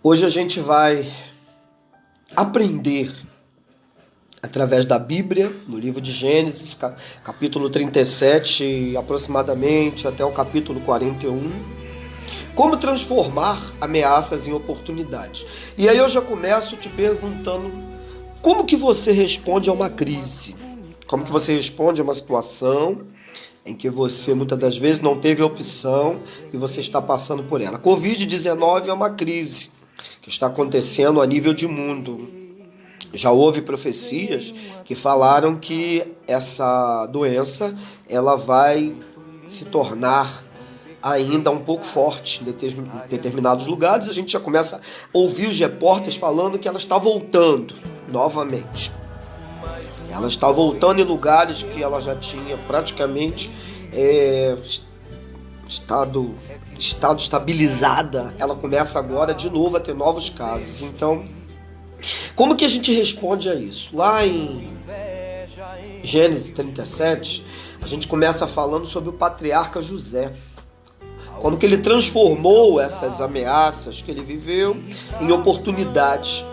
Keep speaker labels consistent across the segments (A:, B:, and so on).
A: Hoje a gente vai aprender através da Bíblia, no livro de Gênesis, capítulo 37, aproximadamente até o capítulo 41, como transformar ameaças em oportunidades. E aí eu já começo te perguntando, como que você responde a uma crise? Como que você responde a uma situação em que você muitas das vezes não teve opção e você está passando por ela? A Covid-19 é uma crise que está acontecendo a nível de mundo. Já houve profecias que falaram que essa doença ela vai se tornar ainda um pouco forte em determinados lugares. A gente já começa a ouvir os repórteres falando que ela está voltando novamente. Ela está voltando em lugares que ela já tinha praticamente estado estabilizada. Ela começa agora de novo a ter novos casos. Então, como que a gente responde a isso? Lá em Gênesis 37, a gente começa falando sobre o patriarca José. Como que ele transformou essas ameaças que ele viveu em oportunidades.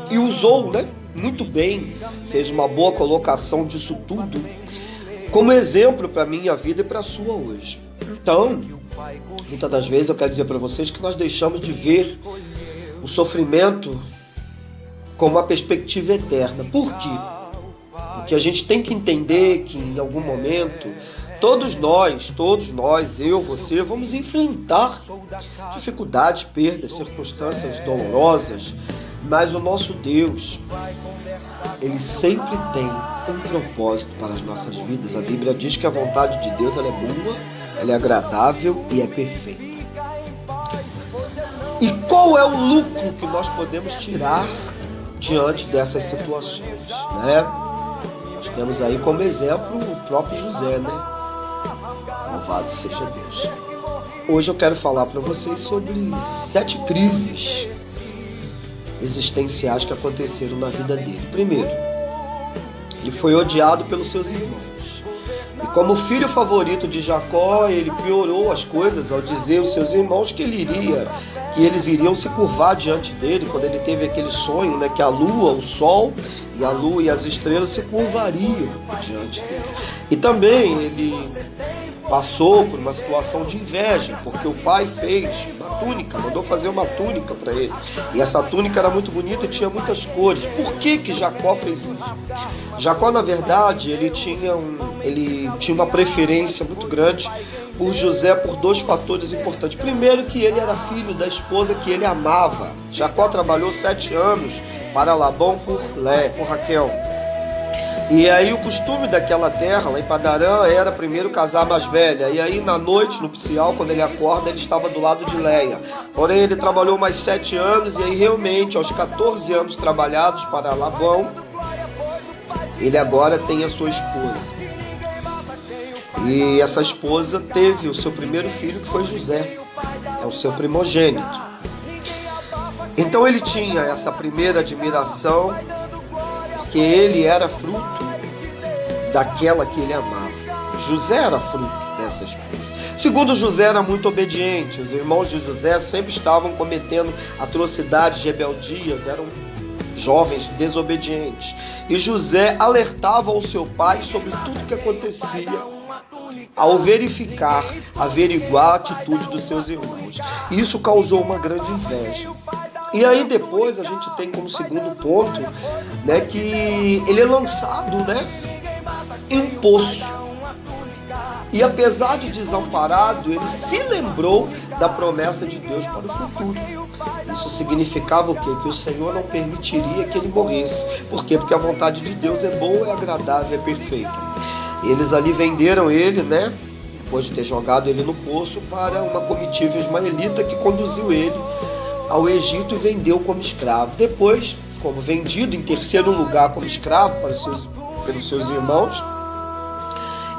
A: E usou, muito bem, fez uma boa colocação disso tudo como exemplo para a minha vida e para a sua hoje. Então, muitas das vezes eu quero dizer para vocês que nós deixamos de ver o sofrimento com uma perspectiva eterna. Por quê? Porque a gente tem que entender que em algum momento todos nós, eu, você, vamos enfrentar dificuldades, perdas, circunstâncias dolorosas, mas o nosso Deus, Ele sempre tem um propósito para as nossas vidas. A Bíblia diz que a vontade de Deus ela é boa, ela é agradável e é perfeita. E qual é o lucro que nós podemos tirar diante dessas situações, Nós temos aí como exemplo o próprio José, Louvado seja Deus. Hoje eu quero falar para vocês sobre 7 crises existenciais que aconteceram na vida dele. Primeiro, ele foi odiado pelos seus irmãos. E como filho favorito de Jacó, ele piorou as coisas ao dizer aos seus irmãos que eles iriam se curvar diante dele, quando ele teve aquele sonho, que a lua, o sol e a lua e as estrelas se curvariam diante dele. E também ele passou por uma situação de inveja, porque o pai fez uma túnica, mandou fazer uma túnica para ele. E essa túnica era muito bonita e tinha muitas cores. Por que Jacó fez isso? Jacó, na verdade, ele tinha uma preferência muito grande por José por 2 fatores importantes. Primeiro, que ele era filho da esposa que ele amava. Jacó trabalhou 7 anos para Labão por Raquel. E aí o costume daquela terra, lá em Padarã, era primeiro casar a mais velha. E aí na noite, no nupcial, quando ele acorda, ele estava do lado de Leia. Porém, ele trabalhou mais 7 anos e aí realmente, aos 14 anos trabalhados para Labão, ele agora tem a sua esposa. E essa esposa teve o seu primeiro filho, que foi José. É o seu primogênito. Então ele tinha essa primeira admiração, porque ele era fruto daquela que ele amava. José era fruto dessa esposa. Segundo, José era muito obediente. Os irmãos de José sempre estavam cometendo atrocidades, rebeldias, eram jovens desobedientes. E José alertava ao seu pai sobre tudo que acontecia, ao averiguar a atitude dos seus irmãos. Isso causou uma grande inveja. E aí depois a gente tem como segundo ponto, que ele é lançado, em um poço. E apesar de desamparado, ele se lembrou da promessa de Deus para o futuro. Isso significava o quê? Que o Senhor não permitiria que ele morresse. Por quê? Porque a vontade de Deus é boa, é agradável, é perfeita. Eles ali venderam ele, depois de ter jogado ele no poço, para uma comitiva ismaelita que conduziu ele ao Egito e vendeu como escravo. Depois, como vendido em terceiro lugar como escravo pelos seus irmãos,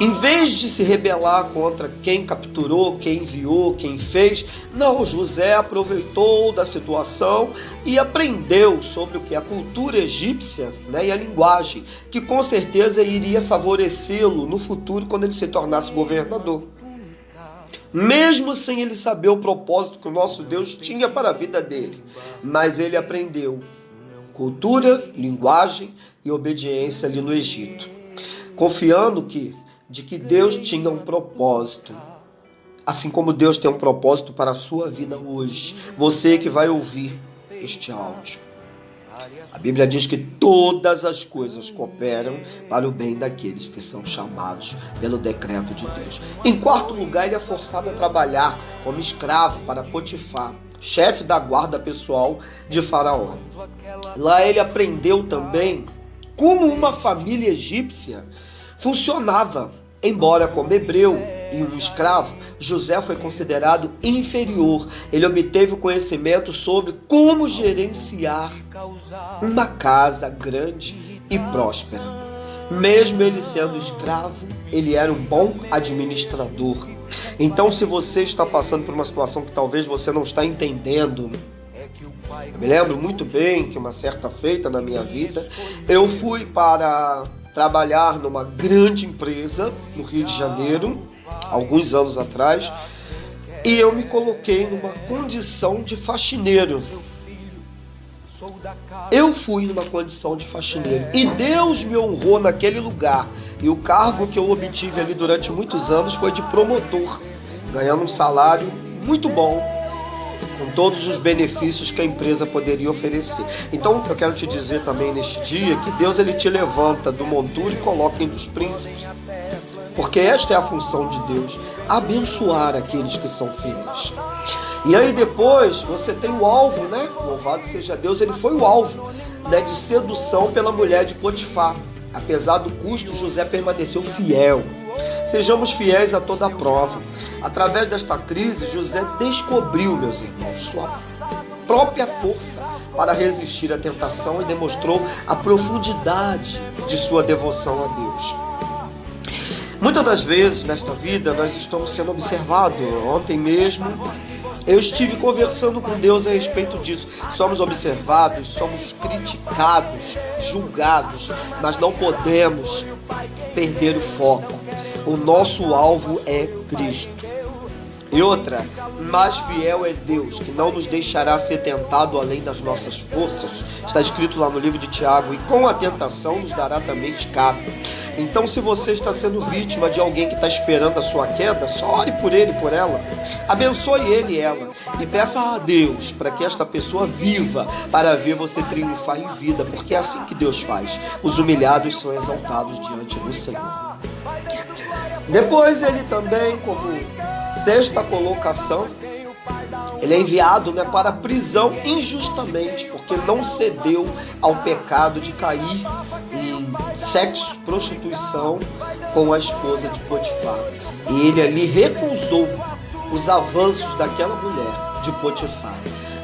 A: em vez de se rebelar contra quem capturou, quem enviou, quem fez, não, José aproveitou da situação e aprendeu sobre o que é a cultura egípcia, e a linguagem, que com certeza iria favorecê-lo no futuro quando ele se tornasse governador. mesmo sem ele saber o propósito que o nosso Deus tinha para a vida dele. Mas ele aprendeu cultura, linguagem e obediência ali no Egito, confiando de que Deus tinha um propósito. Assim como Deus tem um propósito para a sua vida hoje, você que vai ouvir este áudio. A Bíblia diz que todas as coisas cooperam para o bem daqueles que são chamados pelo decreto de Deus. Em quarto lugar, ele é forçado a trabalhar como escravo para Potifar, chefe da guarda pessoal de Faraó. Lá ele aprendeu também como uma família egípcia funcionava. Embora como hebreu e um escravo, José foi considerado inferior. Ele obteve o conhecimento sobre como gerenciar uma casa grande e próspera. Mesmo ele sendo escravo, ele era um bom administrador. Então, se você está passando por uma situação que talvez você não está entendendo, eu me lembro muito bem que uma certa feita na minha vida, eu fui para trabalhar numa grande empresa no Rio de Janeiro, alguns anos atrás, e eu me coloquei numa condição de faxineiro. Eu fui numa condição de faxineiro e Deus me honrou naquele lugar. E o cargo que eu obtive ali durante muitos anos foi de promotor, ganhando um salário muito bom, com todos os benefícios que a empresa poderia oferecer. Então eu quero te dizer também neste dia que Deus ele te levanta do monturo e coloca entre os príncipes, porque esta é a função de Deus, abençoar aqueles que são fiéis. E aí depois você tem o alvo, né? Louvado seja Deus, ele foi o alvo, né, de sedução pela mulher de Potifar. Apesar do custo, José permaneceu fiel. Sejamos fiéis a toda a prova. Através desta crise, José descobriu, meus irmãos, sua própria força para resistir à tentação e demonstrou a profundidade de sua devoção a Deus. Muitas das vezes nesta vida nós estamos sendo observados. Ontem mesmo eu estive conversando com Deus a respeito disso. Somos observados, somos criticados, julgados, mas não podemos perder o foco. O nosso alvo é Cristo. E outra, mais fiel é Deus, que não nos deixará ser tentado além das nossas forças. Está escrito lá no livro de Tiago, e com a tentação nos dará também escape. Então, se você está sendo vítima de alguém que está esperando a sua queda, só ore por ele, por ela. Abençoe ele e ela. E peça a Deus para que esta pessoa viva para ver você triunfar em vida, porque é assim que Deus faz. Os humilhados são exaltados diante do Senhor. Depois ele também, como sexta colocação, ele é enviado, né, para a prisão injustamente, porque não cedeu ao pecado de cair em sexo, prostituição com a esposa de Potifar. E ele ali recusou os avanços daquela mulher de Potifar.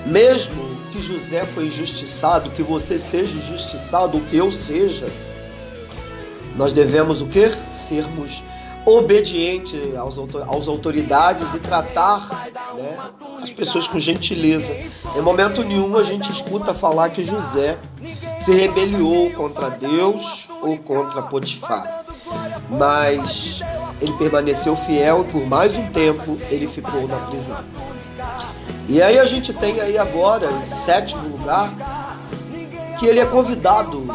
A: Mesmo que José foi injustiçado, que você seja injustiçado, ou que eu seja, nós devemos o quê? Sermos obediente às autoridades e tratar, né, as pessoas com gentileza. Em momento nenhum a gente escuta falar que José se rebeliou contra Deus ou contra Potifar, mas ele permaneceu fiel e por mais um tempo ele ficou na prisão. E aí a gente tem aí agora, em sétimo lugar, que ele é convidado.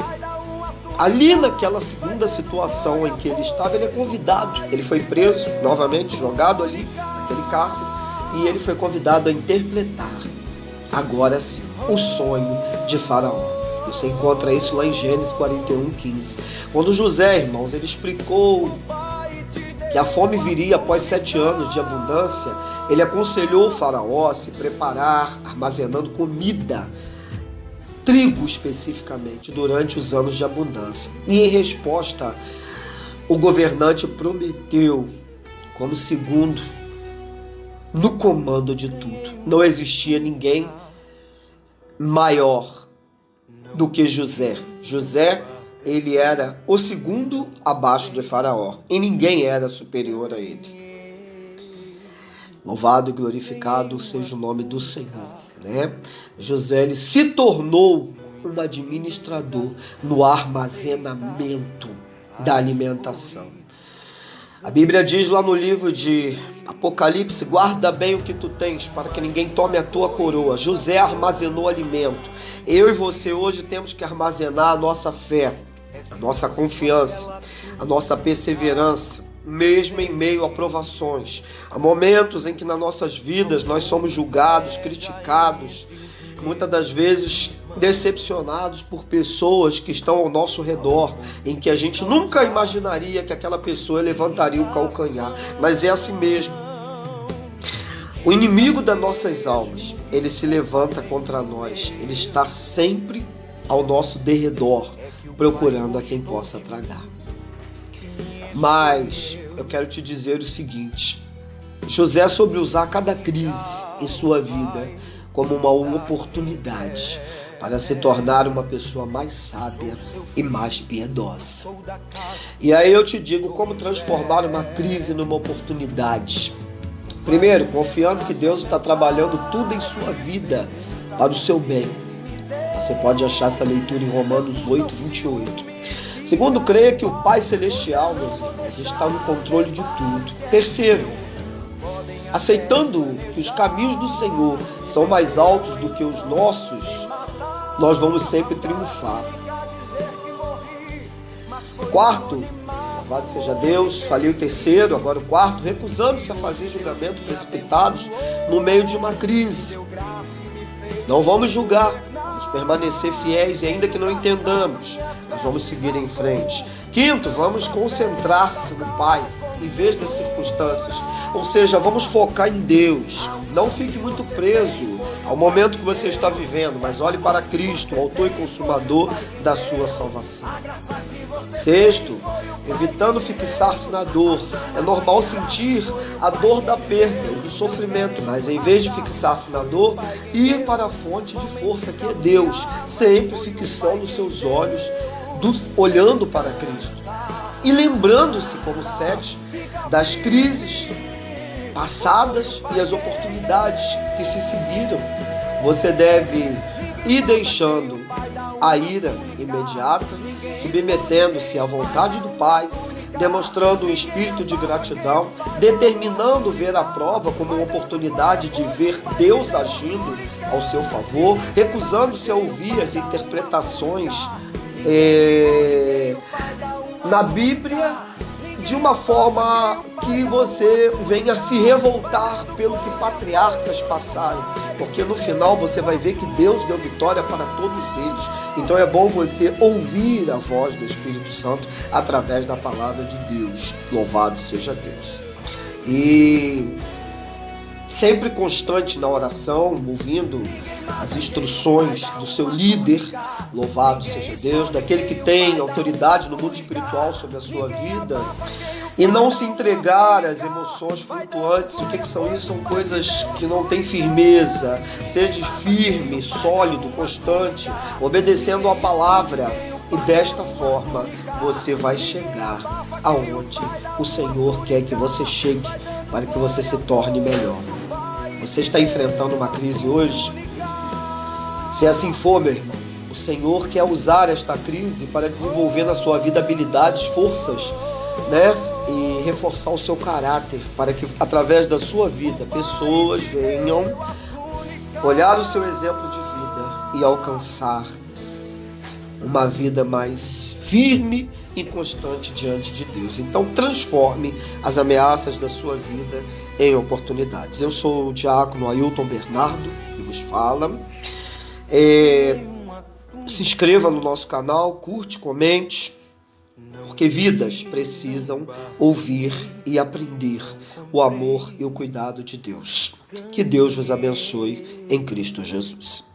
A: Ali naquela segunda situação em que ele estava, ele é convidado. Ele foi preso, novamente jogado ali naquele cárcere, e ele foi convidado a interpretar, agora sim, o sonho de Faraó. Você encontra isso lá em Gênesis 41:15. Quando José, irmãos, ele explicou que a fome viria após 7 anos de abundância, ele aconselhou o Faraó a se preparar, armazenando comida, trigo especificamente, durante os anos de abundância. E em resposta, o governante prometeu como segundo no comando de tudo. Não existia ninguém maior do que José. José, ele era o segundo abaixo de Faraó e ninguém era superior a ele. Louvado e glorificado seja o nome do Senhor, né? José, ele se tornou um administrador no armazenamento da alimentação. A Bíblia diz lá no livro de Apocalipse: guarda bem o que tu tens, para que ninguém tome a tua coroa. José armazenou alimento. Eu e você hoje temos que armazenar a nossa fé, a nossa confiança, a nossa perseverança, mesmo em meio a provações. Há momentos em que nas nossas vidas nós somos julgados, criticados, muitas das vezes decepcionados por pessoas que estão ao nosso redor, em que a gente nunca imaginaria que aquela pessoa levantaria o calcanhar, mas é assim mesmo. O inimigo das nossas almas, ele se levanta contra nós, ele está sempre ao nosso derredor, procurando a quem possa tragar. Mas eu quero te dizer o seguinte: José soube usar cada crise em sua vida como uma oportunidade para se tornar uma pessoa mais sábia e mais piedosa. E aí eu te digo como transformar uma crise numa oportunidade. Primeiro, confiando que Deus está trabalhando tudo em sua vida para o seu bem. Você pode achar essa leitura em Romanos 8, 28. Segundo, creia que o Pai Celestial, meus irmãos, está no controle de tudo. Terceiro, aceitando que os caminhos do Senhor são mais altos do que os nossos, nós vamos sempre triunfar. Quarto, louvado seja Deus, falei o terceiro, agora o quarto, recusando-se a fazer julgamentos precipitados no meio de uma crise. Não vamos julgar, vamos permanecer fiéis e ainda que não entendamos, nós vamos seguir em frente. Quinto, vamos concentrar-se no Pai em vez das circunstâncias, ou seja, vamos focar em Deus. Não fique muito preso ao momento que você está vivendo, mas olhe para Cristo, o autor e consumador da sua salvação. Sexto, evitando fixar-se na dor. É normal sentir a dor da perda e do sofrimento, mas em vez de fixar-se na dor, ir para a fonte de força que é Deus, sempre fixando os seus olhos, olhando para Cristo. E lembrando-se, como 7, das crises passadas e as oportunidades que se seguiram. Você deve ir deixando a ira imediata, submetendo-se à vontade do Pai, demonstrando um espírito de gratidão, determinando ver a prova como uma oportunidade de ver Deus agindo ao seu favor, recusando-se a ouvir as interpretações na Bíblia de uma forma que você venha se revoltar pelo que patriarcas passaram, porque no final você vai ver que Deus deu vitória para todos eles. Então é bom você ouvir a voz do Espírito Santo através da palavra de Deus. Louvado seja Deus. E sempre constante na oração, ouvindo as instruções do seu líder, louvado seja Deus, daquele que tem autoridade no mundo espiritual sobre a sua vida, e não se entregar às emoções flutuantes. O que são isso? São coisas que não têm firmeza. Seja firme, sólido, constante, obedecendo a palavra, e desta forma você vai chegar aonde o Senhor quer que você chegue, para que você se torne melhor. Você está enfrentando uma crise hoje? Se assim for, meu irmão, o Senhor quer usar esta crise para desenvolver na sua vida habilidades, forças, e reforçar o seu caráter, para que através da sua vida pessoas venham olhar o seu exemplo de vida e alcançar uma vida mais firme e constante diante de Deus. Então transforme as ameaças da sua vida em oportunidades. Eu sou o diácono Ailton Bernardo, que vos fala. Se inscreva no nosso canal, curte, comente, porque vidas precisam ouvir e aprender o amor e o cuidado de Deus. Que Deus vos abençoe em Cristo Jesus.